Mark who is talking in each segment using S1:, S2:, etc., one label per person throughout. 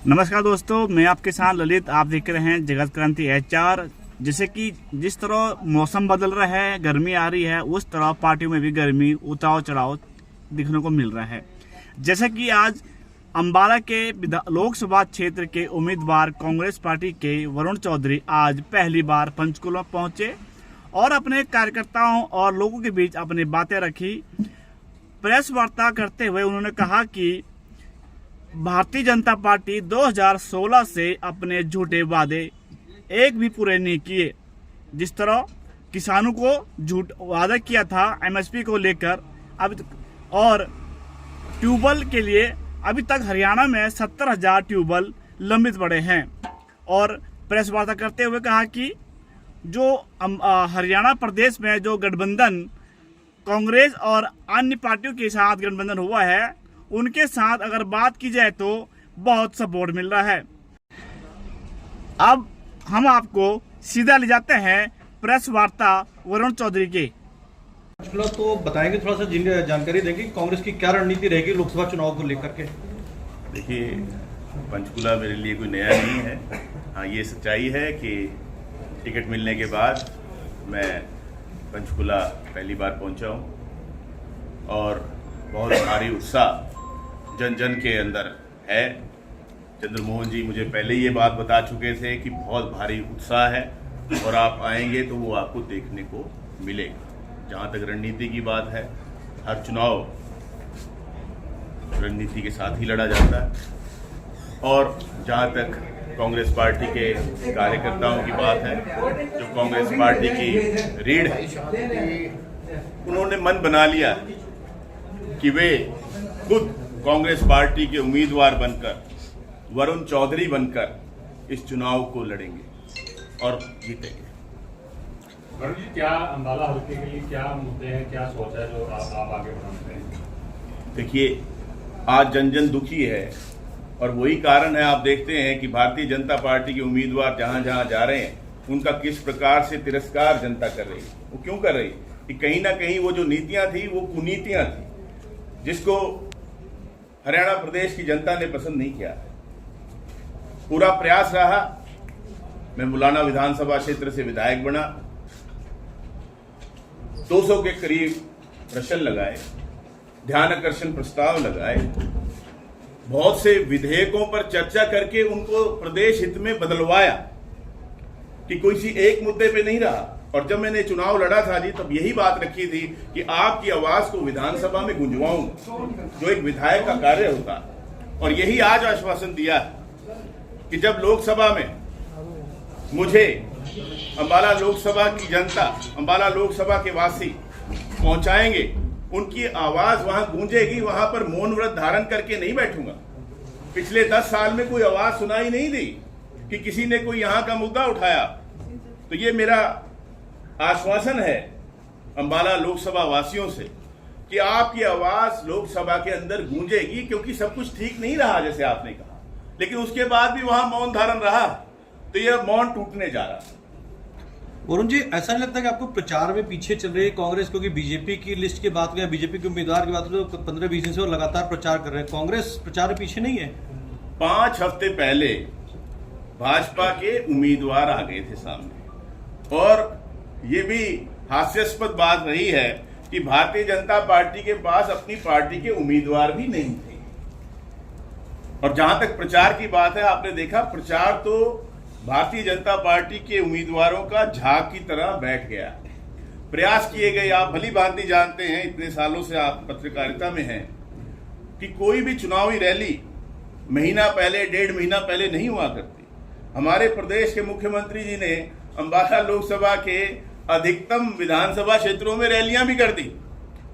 S1: नमस्कार दोस्तों, मैं आपके साथ ललित। आप देख रहे हैं जगत क्रांति एचआर। जैसे कि जिस तरह मौसम बदल रहा है, गर्मी आ रही है, उस तरह पार्टियों में भी गर्मी उतार चढ़ाव दिखने को मिल रहा है। जैसे कि आज अंबाला के लोकसभा क्षेत्र के उम्मीदवार कांग्रेस पार्टी के वरुण चौधरी आज पहली बार पंचकुला पहुंचे और अपने कार्यकर्ताओं और लोगों के बीच अपनी बातें रखी। प्रेस वार्ता करते हुए उन्होंने कहा कि भारतीय जनता पार्टी 2016 से अपने झूठे वादे एक भी पूरे नहीं किए। जिस तरह किसानों को झूठ वादा किया था एमएसपी को लेकर, अब और ट्यूबवेल के लिए अभी तक हरियाणा में 70,000 ट्यूबवेल लंबित पड़े हैं। और प्रेस वार्ता करते हुए कहा कि जो हरियाणा प्रदेश में जो गठबंधन कांग्रेस और अन्य पार्टियों के साथ गठबंधन हुआ है, उनके साथ अगर बात की जाए तो बहुत सपोर्ट मिल रहा है। अब हम आपको सीधा ले जाते हैं प्रेस वार्ता वरुण चौधरी के।
S2: तो बताएंगे, थोड़ा सा जानकारी देंगे कांग्रेस की क्या रणनीति रहेगी लोकसभा चुनाव को लेकर के।
S3: देखिए, पंचकुला मेरे लिए कोई नया नहीं है। हाँ, ये सच्चाई है कि टिकट मिलने के बाद मैं पंचकुला पहली बार पहुंचा हूं और बहुत भारी उत्साह जन जन के अंदर है। चंद्रमोहन जी मुझे पहले ये बात बता चुके थे कि बहुत भारी उत्साह है और आप आएंगे तो वो आपको देखने को मिलेगा। जहाँ तक रणनीति की बात है, हर चुनाव रणनीति के साथ ही लड़ा जाता है। और जहाँ तक कांग्रेस पार्टी के कार्यकर्ताओं की बात है, जो कांग्रेस पार्टी की रीढ़ है, उन्होंने मन बना लिया कि वे खुद कांग्रेस पार्टी के उम्मीदवार बनकर, वरुण चौधरी बनकर इस चुनाव को लड़ेंगे और जीतेंगे।
S4: वरुण जी, क्या अंबाला हल्के के लिए क्या मुद्दे हैं, क्या सोच है जो आप आगे बढ़ाते हैं?
S3: देखिए, आज जन जन दुखी है और वही कारण है। आप देखते हैं कि भारतीय जनता पार्टी के उम्मीदवार जहां जहां जा रहे हैं, उनका किस प्रकार से तिरस्कार जनता कर रही है। वो क्यों कर रही है? कि कहीं ना कहीं वो जो नीतियां थी वो कुनीतियां थी, जिसको हरियाणा प्रदेश की जनता ने पसंद नहीं किया। पूरा प्रयास रहा। मैं मुलाना विधानसभा क्षेत्र से विधायक बना, 200 के करीब प्रश्न लगाए, ध्यान आकर्षण प्रस्ताव लगाए, बहुत से विधेयकों पर चर्चा करके उनको प्रदेश हित में बदलवाया कि कोई सी एक मुद्दे पे नहीं रहा। और जब मैंने चुनाव लड़ा था जी, तब यही बात रखी थी कि आपकी आवाज को विधानसभा में गुंजवाऊंगा, जो एक विधायक का कार्य होता है। और यही आज आश्वासन दिया कि जब लोकसभा में मुझे अंबाला लोकसभा की जनता, अंबाला लोकसभा के वासी पहुंचाएंगे, उनकी आवाज वहां गूंजेगी, वहां पर मौन व्रत धारण करके नहीं बैठूंगा। पिछले 10 साल में कोई आवाज सुनाई नहीं दी कि किसी ने कोई यहां का मुद्दा उठाया। तो ये मेरा आश्वासन है अंबाला लोकसभा वासियों से कि आपकी आवाज लोकसभा के अंदर गूंजेगी, क्योंकि सब कुछ ठीक नहीं रहा जैसे आपने कहा, लेकिन उसके बाद भी वहां मौन धारण रहा, तो यह मौन टूटने जा रहा है।
S2: वरुण जी, ऐसा नहीं लगता कि आपको प्रचार में पीछे चल रही है कांग्रेस? क्योंकि बीजेपी की लिस्ट की बात करें, बीजेपी के उम्मीदवार की बात करें तो 15-20 दिन से वो लगातार प्रचार कर रहे हैं। कांग्रेस प्रचार में पीछे नहीं है।
S3: 5 हफ्ते पहले भाजपा के उम्मीदवार आ गए थे सामने, और ये भी हास्यास्पद बात रही है कि भारतीय जनता पार्टी के पास अपनी पार्टी के उम्मीदवार भी नहीं थे। और जहां तक प्रचार की बात है, आपने देखा प्रचार तो भारतीय जनता पार्टी के उम्मीदवारों का झाग की तरह बैठ गया। प्रयास किए गए, आप भली भांति जानते हैं, इतने सालों से आप पत्रकारिता में हैं, कि कोई भी चुनावी रैली महीना पहले, 1.5 महीना पहले नहीं हुआ करती। हमारे प्रदेश के मुख्यमंत्री जी ने अंबाला लोकसभा के अधिकतम विधानसभा क्षेत्रों में रैलियां भी कर दी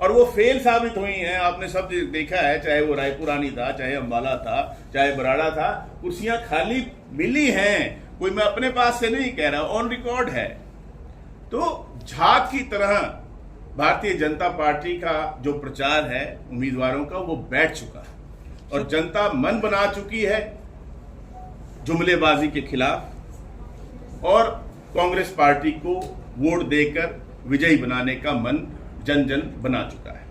S3: और वो फेल साबित हुई हैं। आपने सब देखा है, चाहे वो रायपुरानी था, चाहे अंबाला था, चाहे बराड़ा था, कुर्सियां खाली मिली हैं। कोई मैं अपने पास से नहीं कह रहा, ऑन रिकॉर्ड है। तो झाग की तरह भारतीय जनता पार्टी का जो प्रचार है उम्मीदवारों का, वो बैठ चुका है और जनता मन बना चुकी है जुमलेबाजी के खिलाफ, और कांग्रेस पार्टी को वोट देकर विजयी बनाने का मन जन जन बना चुका है।